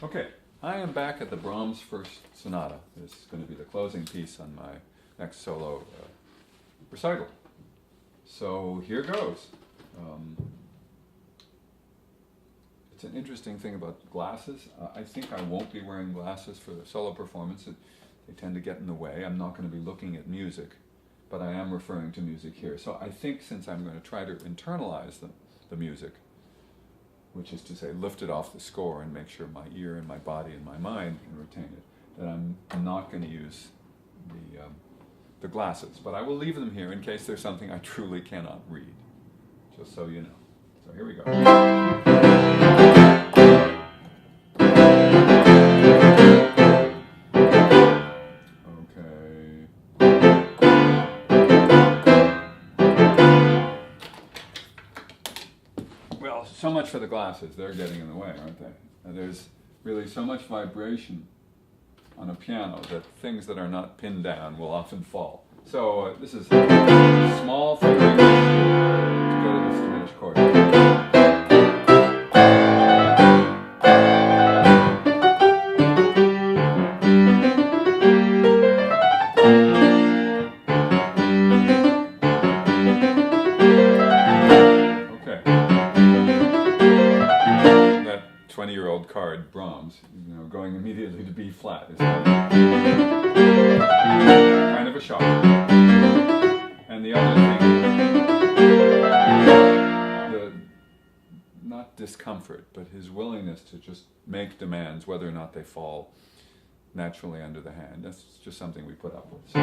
Okay, I am back at the Brahms First Sonata. This is going to be the closing piece on my next solo recital. So here goes. It's an interesting thing about glasses. I think I won't be wearing glasses for the solo performance. They tend to get in the way. I'm not going to be looking at music, but I am referring to music here. So I think since I'm going to try to internalize the music, which is to say lift it off the score and make sure my ear and my body and my mind can retain it, that I'm not going to use the glasses. But I will leave them here in case there's something I truly cannot read, just so you know. So here we go. Well, so much for the glasses. They're getting in the way, aren't they? There's really so much vibration on a piano that things that are not pinned down will often fall. So this is small fingering to go to this diminished chord. Okay. That 20-year-old card, Brahms, going immediately to B flat is kind of a shock. And the other thing, not discomfort, but his willingness to just make demands, whether or not they fall naturally under the hand. That's just something we put up with. So,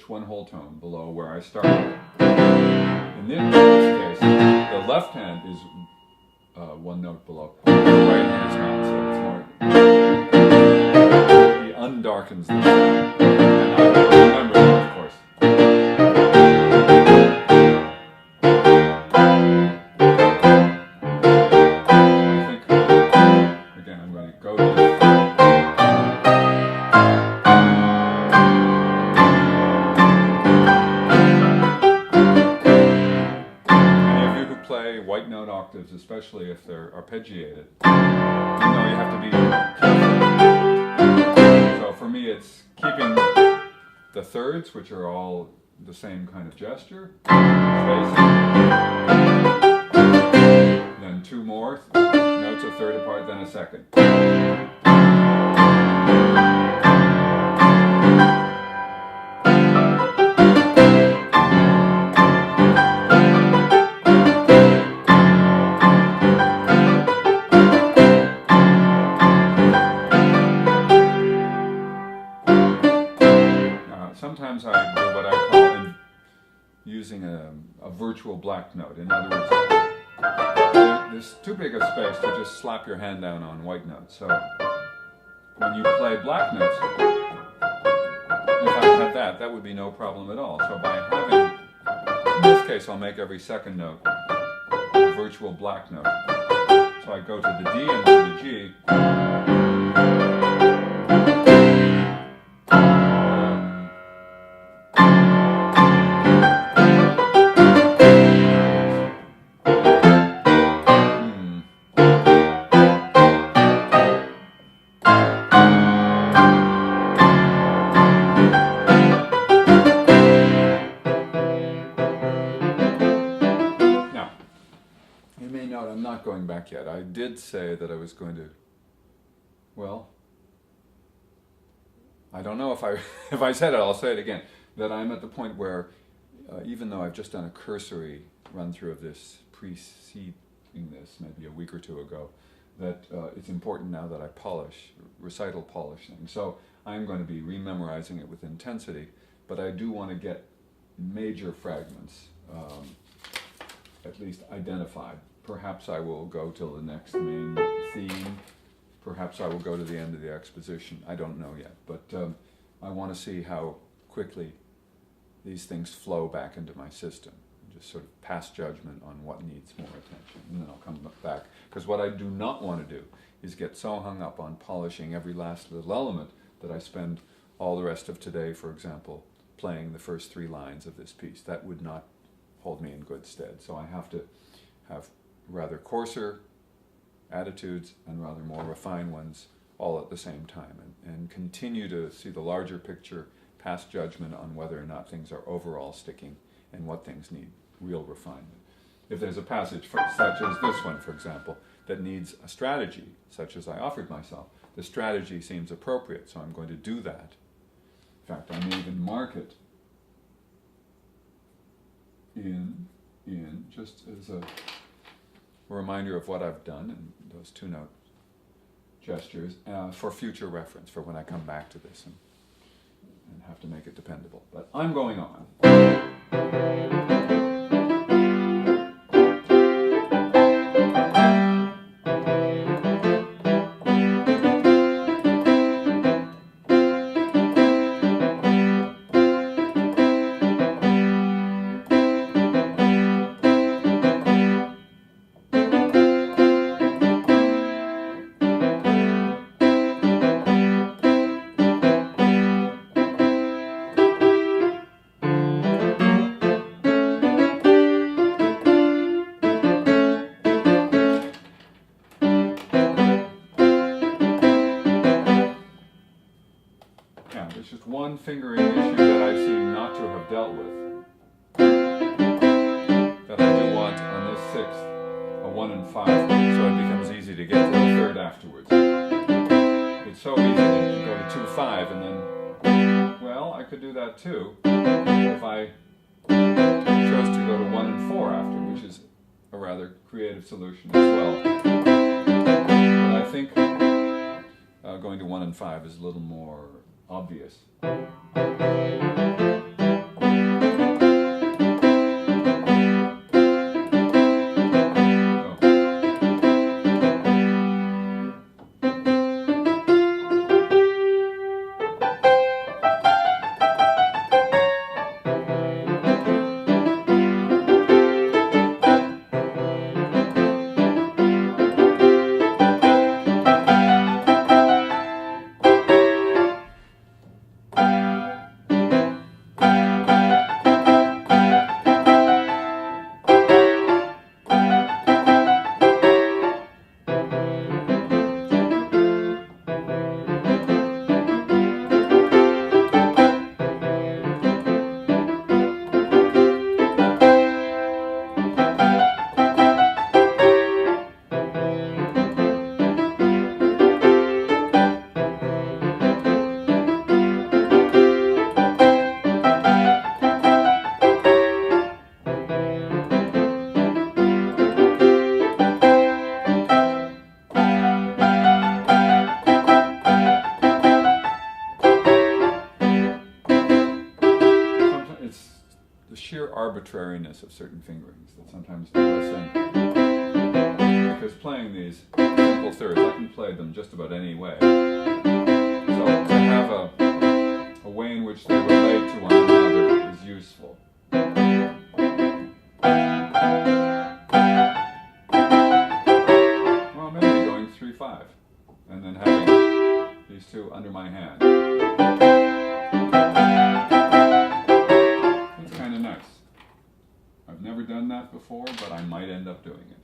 one whole tone below where I started. In this case, the left hand is one note below. The right hand is not, so it's more. He undarkens the sound. And I remember that, of course. I think, again, I'm going to go to this. White note octaves, especially if they're arpeggiated, you have to be careful. So for me, it's keeping the thirds, which are all the same kind of gesture, spacing, then two more notes a third apart, then a second. Sometimes I do what I call using a virtual black note. In other words, there's too big a space to just slap your hand down on white notes. So when you play black notes, if I had that would be no problem at all. So by having, in this case, I'll make every second note a virtual black note. So I go to the D and to the G. I'm not going back yet. I did say that I was going to, well, I don't know if I said it, I'll say it again, that I'm at the point where, even though I've just done a cursory run through of this preceding this, maybe a week or two ago, that it's important now that I recital polish things. So I'm going to be rememorizing it with intensity, but I do want to get major fragments at least identified. Perhaps I will go till the next main theme. Perhaps perhaps I will go to the end of the exposition. I don't know yet, but I want to see how quickly these things flow back into my system. Just sort of pass judgment on what needs more attention, and then I'll come back. Because what I do not want to do is get so hung up on polishing every last little element that I spend all the rest of today, for example, playing the first 3 lines of this piece. That would not hold me in good stead. So I have to have rather coarser attitudes and rather more refined ones all at the same time, and continue to see the larger picture, pass judgment on whether or not things are overall sticking and what things need real refinement. If there's a passage such as this one, for example, that needs a strategy, such as I offered myself, the strategy seems appropriate, so I'm going to do that. In fact, I may even mark it in just as a reminder of what I've done, and those 2-note gestures, for future reference, for when I come back to this and have to make it dependable. But I'm going on. There's just one fingering issue that I seem not to have dealt with, that I do want on this 6th, a 1 and 5, so it becomes easy to get to the 3rd afterwards. It's so easy to go to 2-5 and then, well, I could do that too, if I chose to go to 1 and 4 after, which is a rather creative solution as well. But I think going to 1 and 5 is a little more obvious. Arbitrariness of certain fingerings that sometimes do us in. Because playing these simple thirds, I can play them just about any way. So to have a way in which they relate to one another is useful. Well, maybe going 3-5 and then having these 2 under my hand. It's kind of nice. I've never done that before, but I might end up doing it.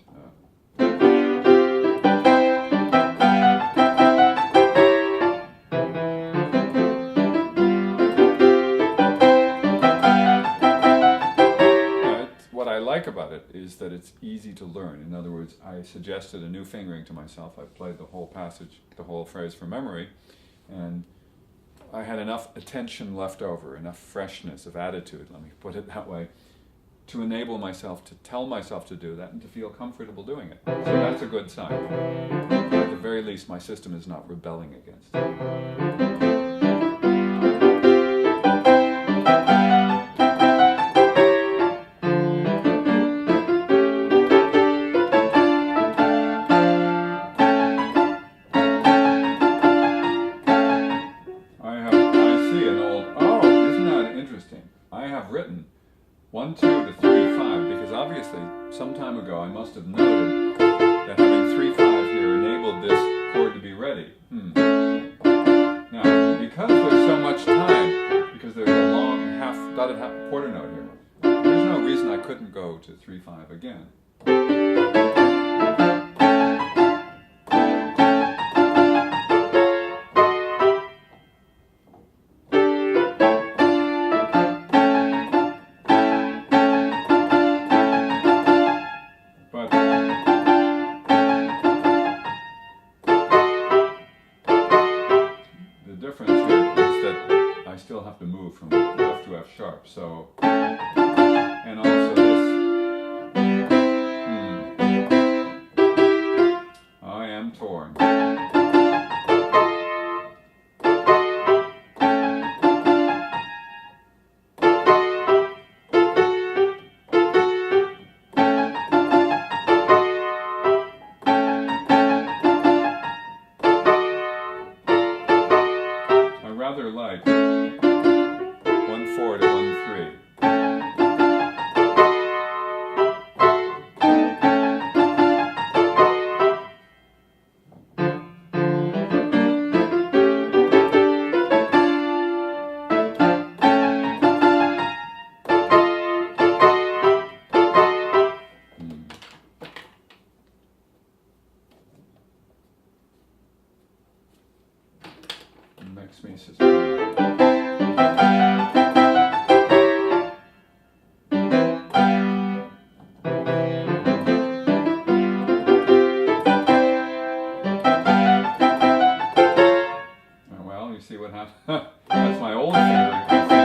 What I like about it is that it's easy to learn. In other words, I suggested a new fingering to myself. I played the whole passage, the whole phrase from memory, and I had enough attention left over, enough freshness of attitude, let me put it that way, to enable myself to tell myself to do that and to feel comfortable doing it. So that's a good sign. At the very least, my system is not rebelling against it. must have noted that having 3/5 here enabled this chord to be ready. Now, because there's so much time, because there's a long dotted half quarter note here, there's no reason I couldn't go to 3/5 again. I still have to move from F to F sharp, so, and also this, I am torn. I rather like 1/4 to 1/3. Makes me suspicious. You see what happened? That's my old fingering, I think.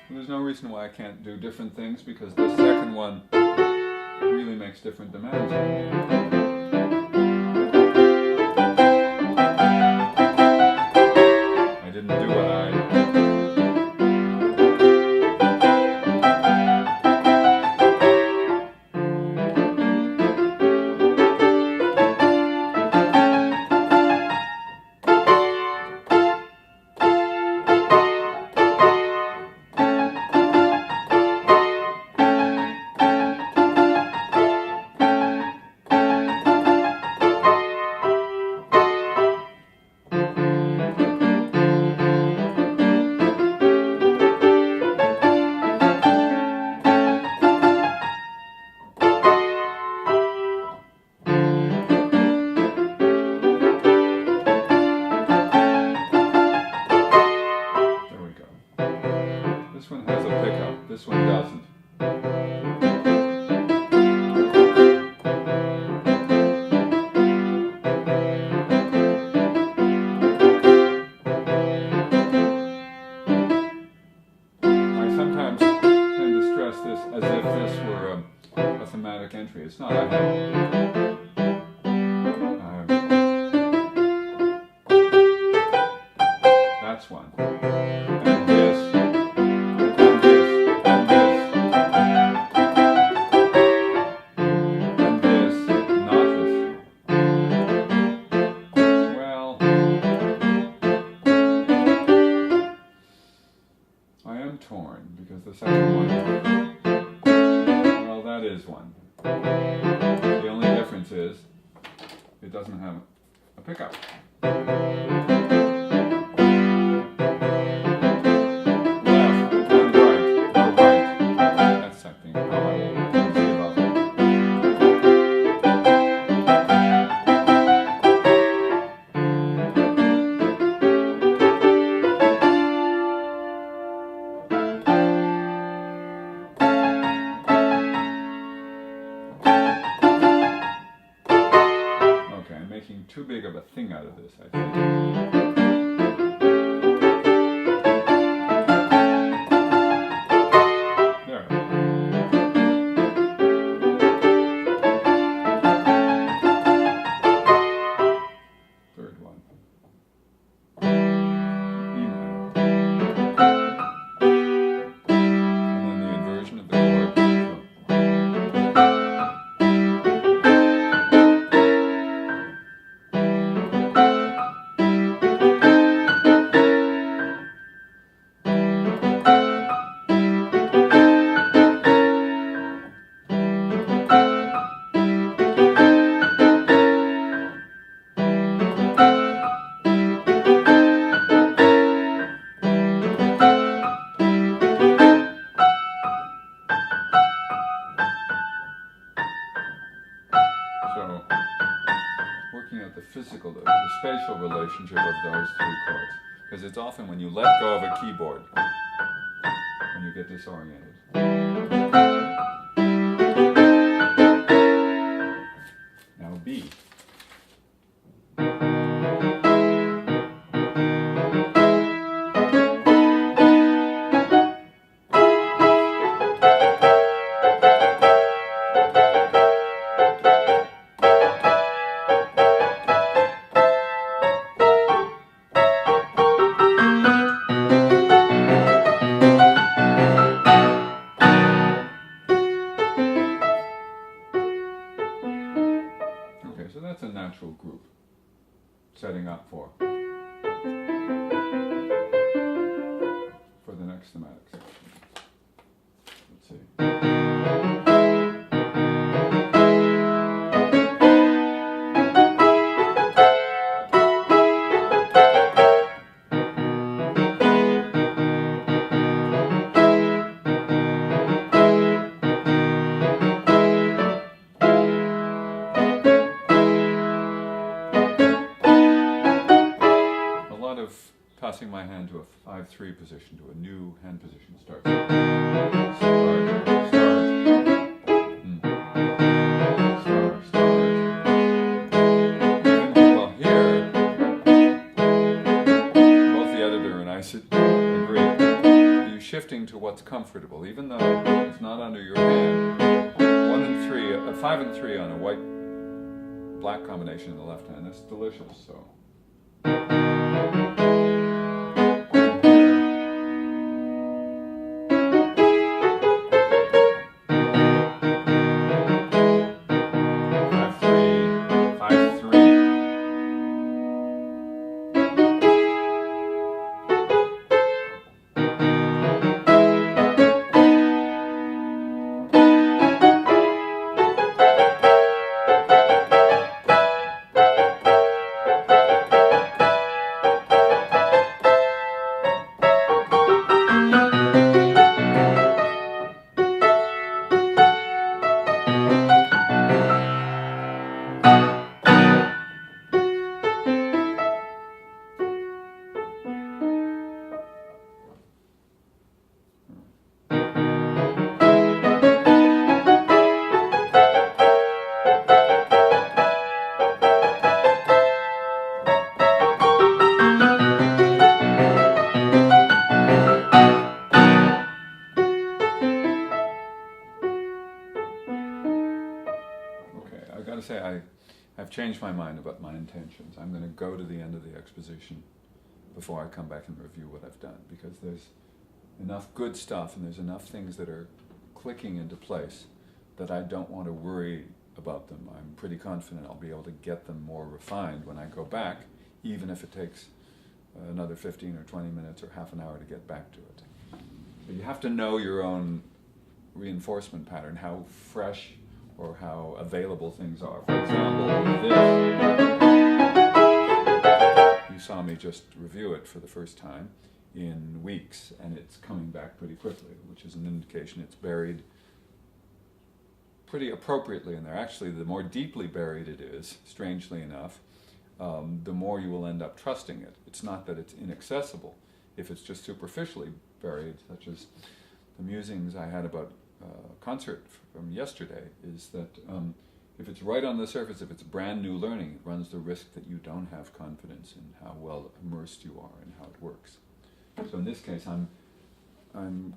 There's no reason why I can't do different things, because the second one really makes different demands on me. This one has a pickup, this one doesn't. I sometimes tend to stress this as if this were a thematic entry. It's not. I have that's one. And this. Torn, because the second one, well, that is one. The only difference is it doesn't have a pickup. Left and right, or right. That's something how I will see about that. Making too big of a thing out of this, I think. There. Third one. E minor. And then the inversion of the chord. So, working out the physical, the spatial relationship of those three chords. Because it's often when you let go of a keyboard when you get disoriented. Now B. Okay, so that's a natural group setting up for the next thematic section. Let's see. Passing my hand to a 5-3 position, to a new hand position. Start. Well, here, both the editor and I agree. You're shifting to what's comfortable, even though it's not under your hand. 1 and 3, a 5 and 3 on a white-black combination in the left hand. That's delicious. So. I've changed my mind about my intentions. I'm going to go to the end of the exposition before I come back and review what I've done, because there's enough good stuff and there's enough things that are clicking into place that I don't want to worry about them. I'm pretty confident I'll be able to get them more refined when I go back, even if it takes another 15 or 20 minutes or half an hour to get back to it. But you have to know your own reinforcement pattern, how fresh or how available things are. For example, this, you saw me just review it for the first time in weeks, and it's coming back pretty quickly, which is an indication it's buried pretty appropriately in there. Actually, the more deeply buried it is, strangely enough, the more you will end up trusting it. It's not that it's inaccessible. If it's just superficially buried, such as the musings I had about concert from yesterday, is that if it's right on the surface, if it's brand new learning, it runs the risk that you don't have confidence in how well immersed you are and how it works. So in this case, I'm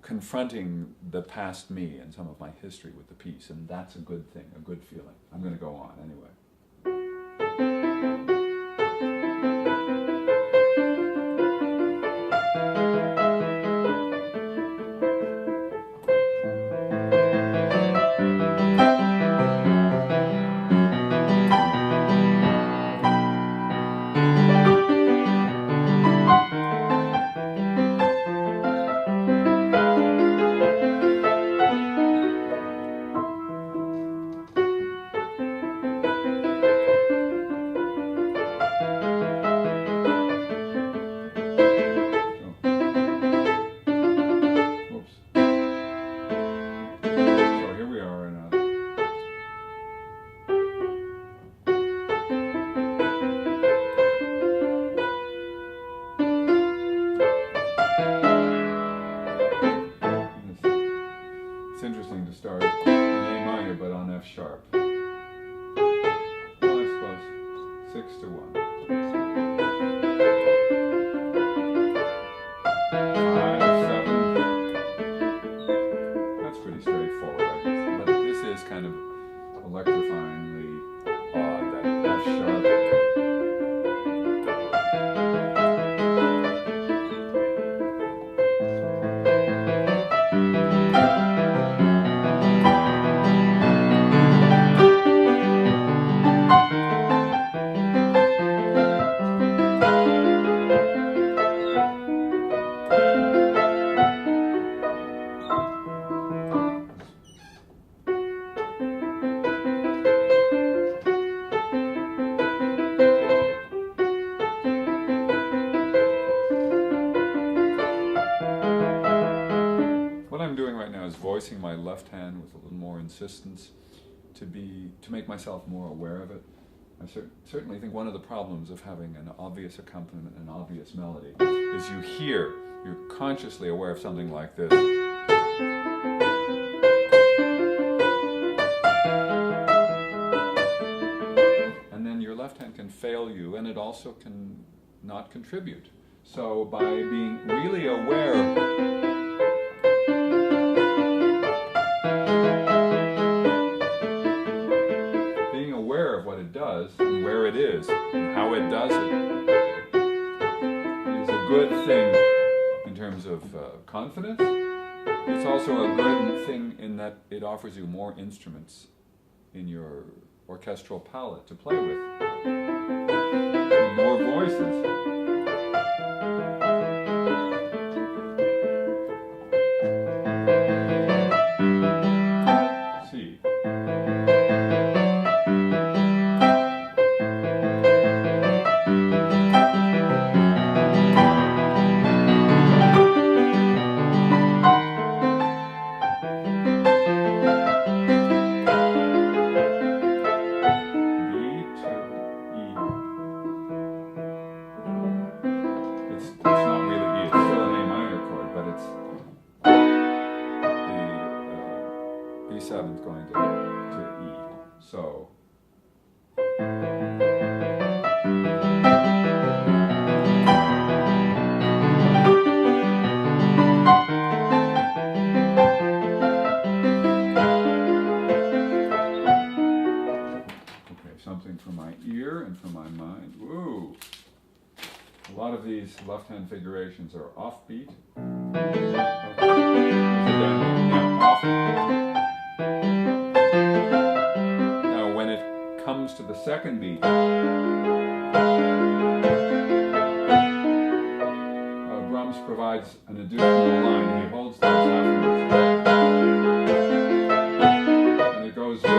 confronting the past me and some of my history with the piece, and that's a good thing, a good feeling. I'm going to go on anyway. to 1. 5, 7. That's pretty straightforward, I guess. But this is kind of electrifyingly odd, that F sharp. What I'm doing right now is voicing my left hand with a little more insistence to make myself more aware of it. I certainly think one of the problems of having an obvious accompaniment and an obvious melody is you're consciously aware of something like this. And then your left hand can fail you, and it also can not contribute. So by being really aware of what it does and where it is and how it does it is a good thing in terms of confidence. It's also a good thing in that it offers you more instruments in your orchestral palette to play with. And more voices. B7 is going to E. So okay, something for my ear and for my mind. Woo! A lot of these left-hand figurations are offbeat. Now, when it comes to the second beat, Brahms provides an additional line. He holds those half notes, and it goes with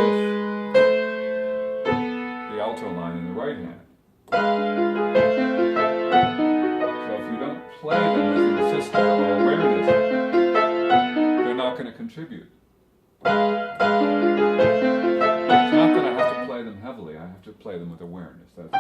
the alto line in the right hand. So if you don't play them with insistence or awareness, they're not going to contribute. It's not that I have to play them heavily, I have to play them with awareness. That's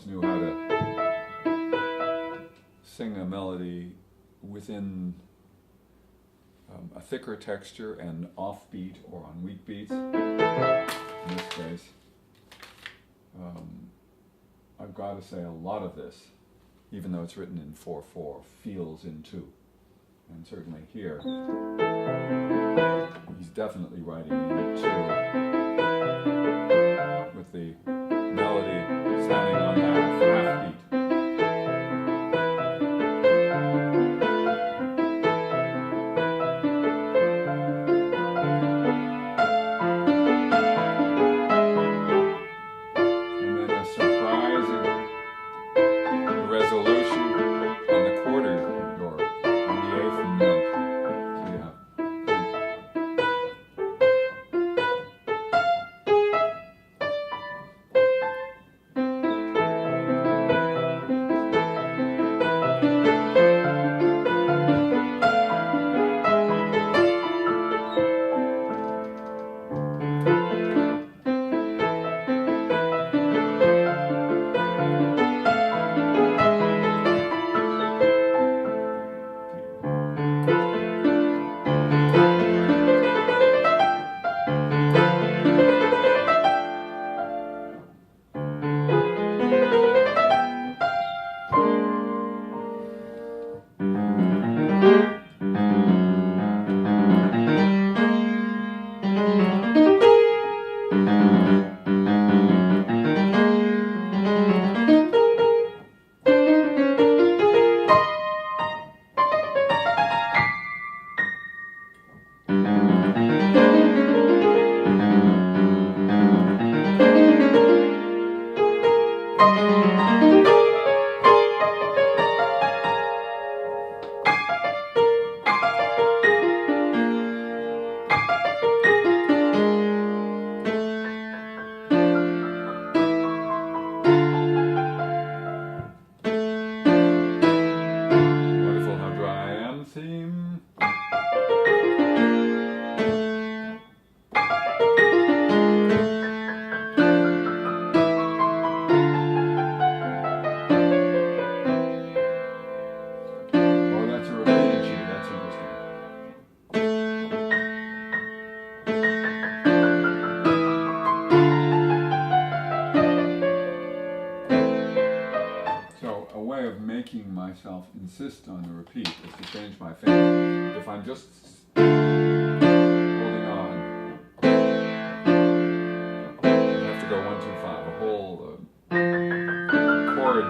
knew how to sing a melody within a thicker texture and offbeat or on weak beats. In this case, I've got to say a lot of this, even though it's written in 4/4, feels in 2. And certainly here, he's definitely writing in 2 with the melody sounding on half beat. And then a surprising resolution on the quarter or on the 8th note. So you have myself insist on the repeat is to change my finger. If I'm just holding on, I have to go 1, 2, 5, a whole chord.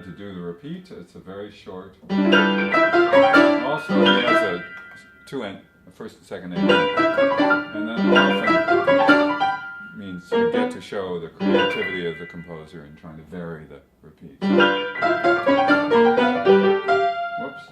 To do the repeat, it's a very short. Also, he has a first and second ending, and that often means you get to show the creativity of the composer in trying to vary the repeat. Whoops.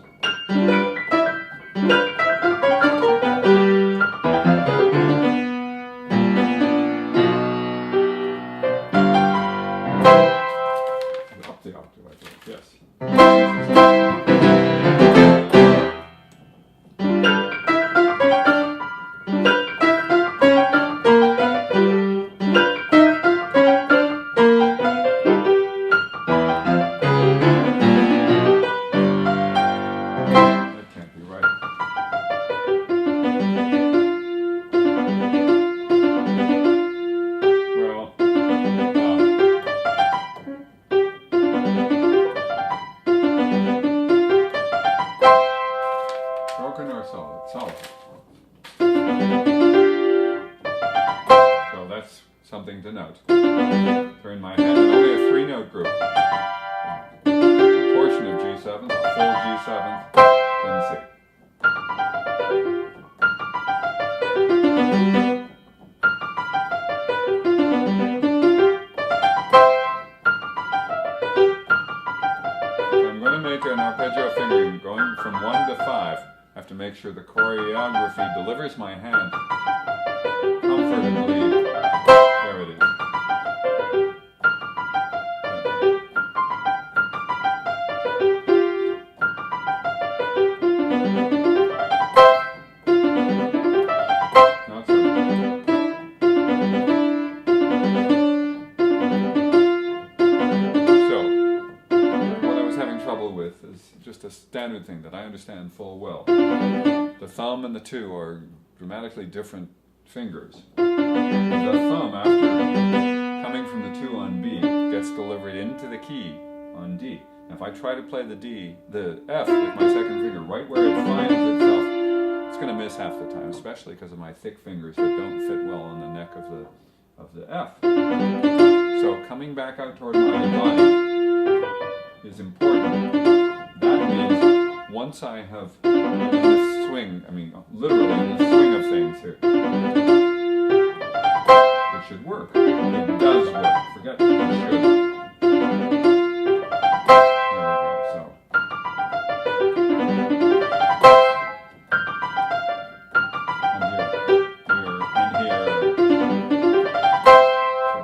So that's something to note. Turn my hand, only a 3-note group. A portion of G7, a full G7, then C. So I'm going to make an arpeggio fingering going from 1 to 5. I have to make sure the choreography delivers my hand comfortably. There it is. Not so. So, what I was having trouble with is just a standard thing that I understand full well. The thumb and the 2 are dramatically different fingers. The thumb, after coming from the 2 on B, gets delivered into the key on D. Now if I try to play the F with my second finger, right where it finds itself, it's going to miss half the time, especially because of my thick fingers that don't fit well on the neck of the F. So coming back out toward my body is important. That means once I have in the swing, I mean literally in the swing of things here, it should work. It does work. Forget it should. There we go. So. And here, and here. So.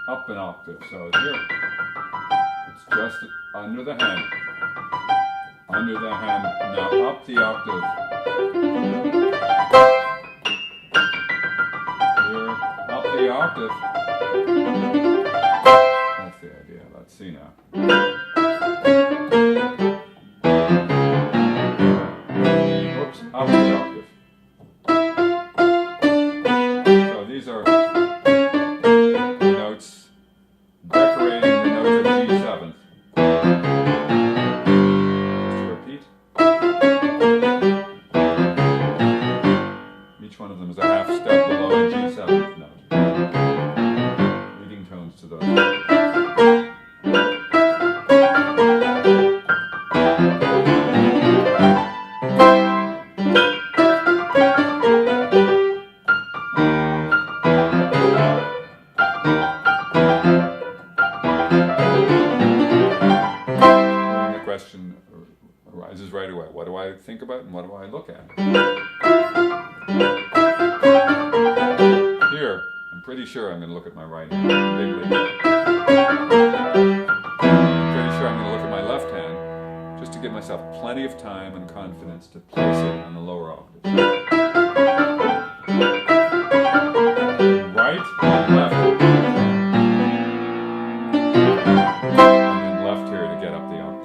Up an octave. So here, it's just under the hand. Under the hand. Now up the octave. The octave. That's the idea. Let's see now. Whoops, up the octave. So these are the notes decorating the notes of G7. Let's repeat. Each one of them is a half step below a G7 note. Leading tones to those. And the question arises right away. What do I think about and what do I look at? Here, I'm pretty sure I'm going to look at my right hand. Pretty sure I'm going to look at my left hand, just to give myself plenty of time and confidence to place it on the lower octave. Right and left. And then left here to get up the octave.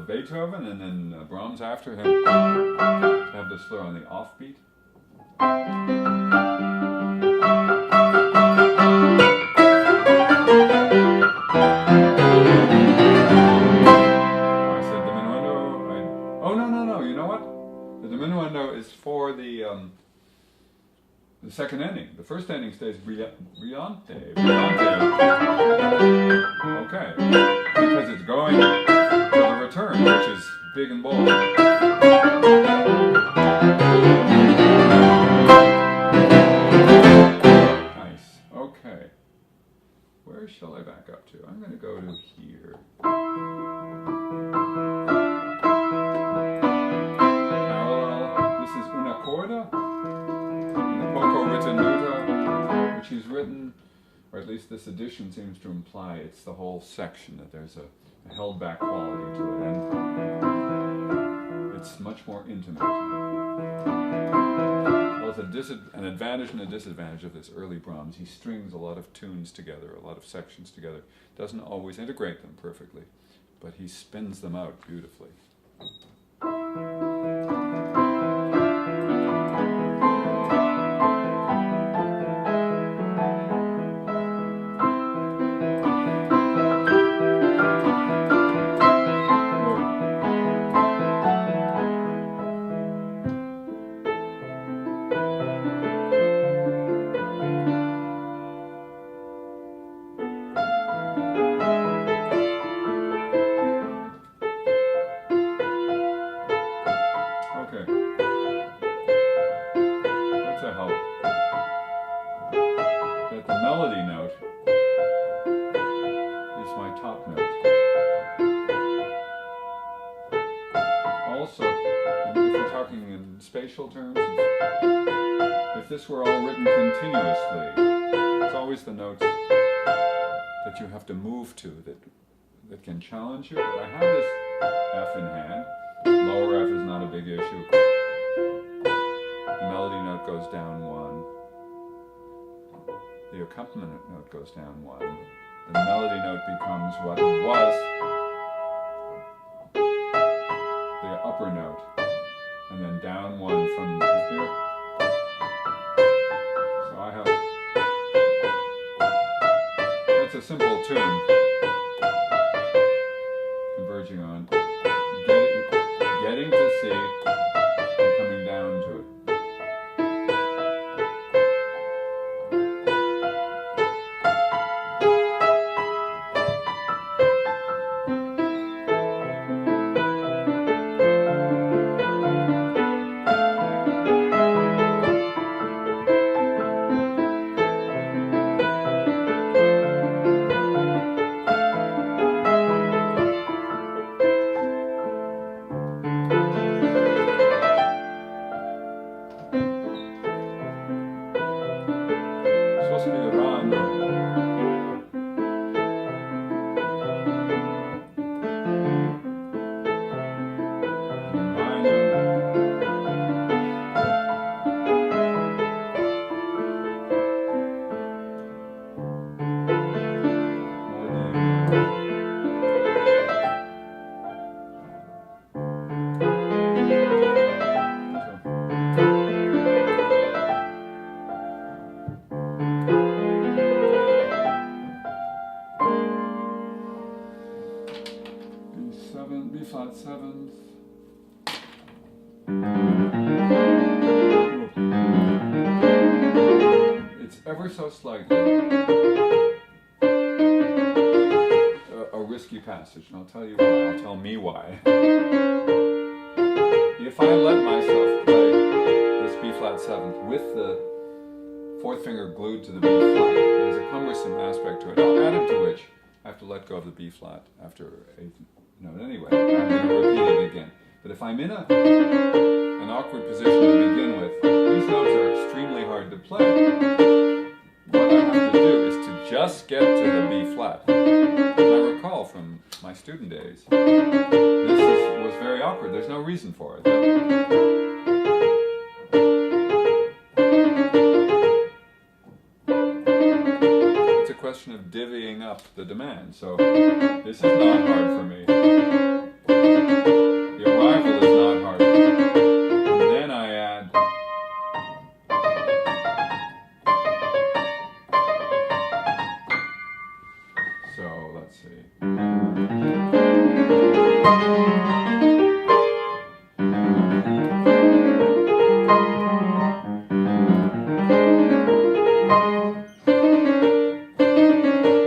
Beethoven, and then Brahms after him to have the slur on the offbeat. I said diminuendo. Oh no! You know what? The diminuendo is for the second ending. The first ending stays brillante. Okay, because it's going for the return, which is big and bold. Nice. Okay. Where shall I back up to? I'm going to go to here. Parallel. This is una corda. Poco ritenuta, which he's written, or at least this edition seems to imply it's the whole section, that there's a held back quality to it, and it's much more intimate. Well, it's an advantage and a disadvantage of this early Brahms. He strings a lot of tunes together, a lot of sections together. Doesn't always integrate them perfectly, but he spins them out beautifully. That the melody note is my top note. Also, if we're talking in spatial terms, if this were all written continuously, it's always the notes that you have to move to that can challenge you. But I have this F in hand. Lower F is not a big issue. The melody note goes down one. The accompaniment note goes down one. The melody note becomes what it was the upper note, and then down one from here. So I have, that's a simple tune, converging on getting to C and coming down to it. ever so slightly a risky passage, and I'll tell you why. I'll tell me why. If I let myself play this B flat seventh with the fourth finger glued to the B flat, there's a cumbersome aspect to it. Added to which I have to let go of the B flat after eighth note anyway. I'm going to repeat it again. But if I'm in an awkward position to begin with, these notes are extremely hard to play. What I have to do is to just get to the B flat. And I recall from my student days, this was very awkward. There's no reason for it. It's a question of divvying up the demand. So this is not hard for me. The arrival is not hard. And then I add so let's see.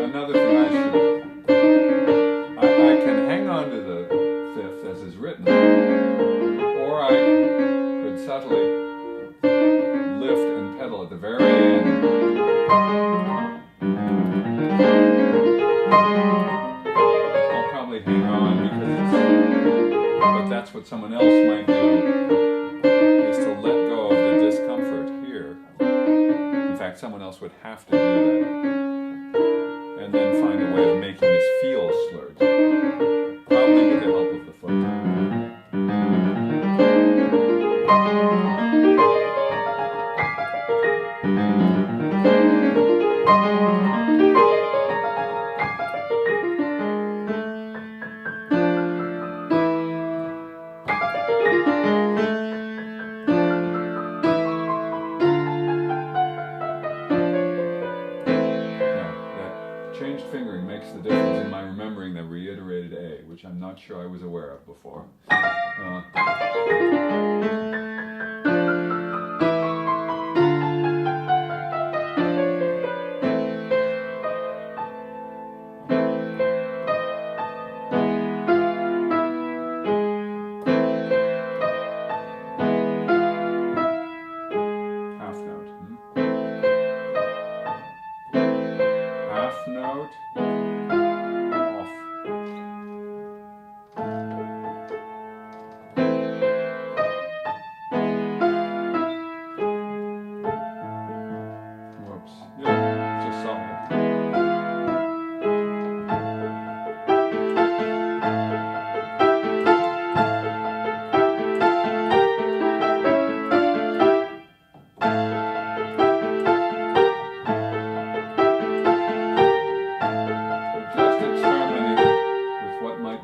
Another thing I can hang on to the fifth as is written, or I could subtly lift and pedal at the very end. I'll probably hang on but that's what someone else might do, is to let go of the discomfort here. In fact, someone else would have to do that, and then find a way of making this feel slurred, probably with the help of the foot. Changed fingering makes the difference in my remembering the reiterated A, which I'm not sure I was aware of before. Note off. Whoops. Yeah, just saw it.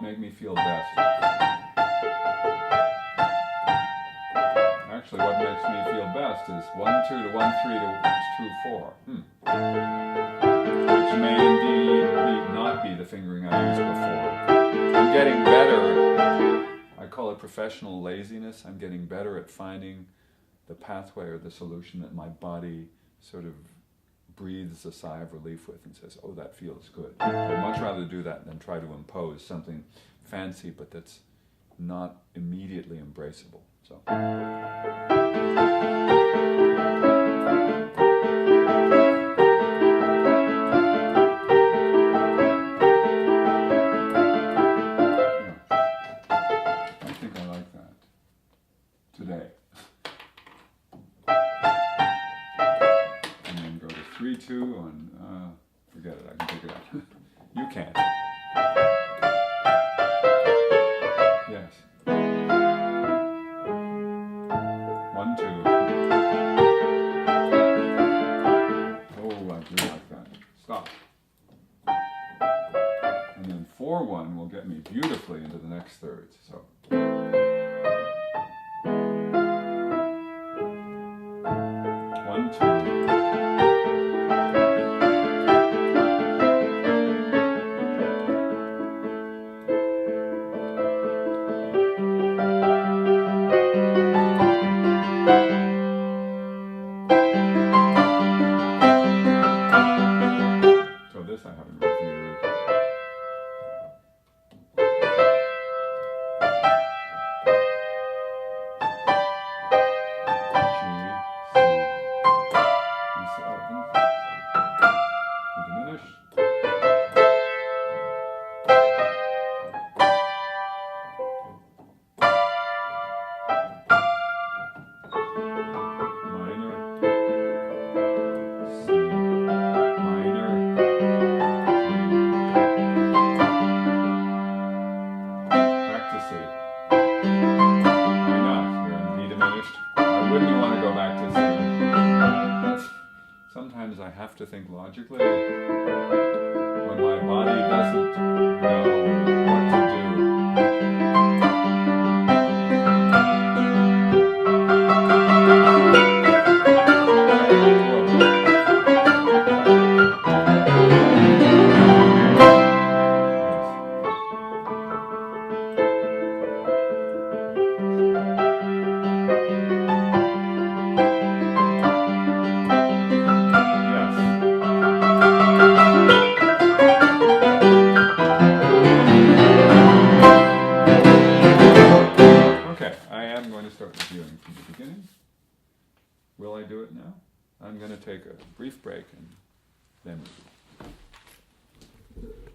Make me feel best. Actually, what makes me feel best is 1-2 to 1-3 to 2-4, which may indeed not be the fingering I used before. I'm getting better. I call it professional laziness. I'm getting better at finding the pathway or the solution that my body sort of breathes a sigh of relief with and says, oh, that feels good. I'd much rather do that than try to impose something fancy, but that's not immediately embraceable. So. I think I like that today. 3-2 on, forget it, I can figure it out. You can't. Yes. 1-2. Oh, I do like that. Stop. And then 4-1 will get me beautifully into the next thirds. So. 1-2. haven't reviewed. Sometimes I have to think logically when my body doesn't know what to do. Start reviewing from the beginning. Will I do it now? I'm going to take a brief break and then review.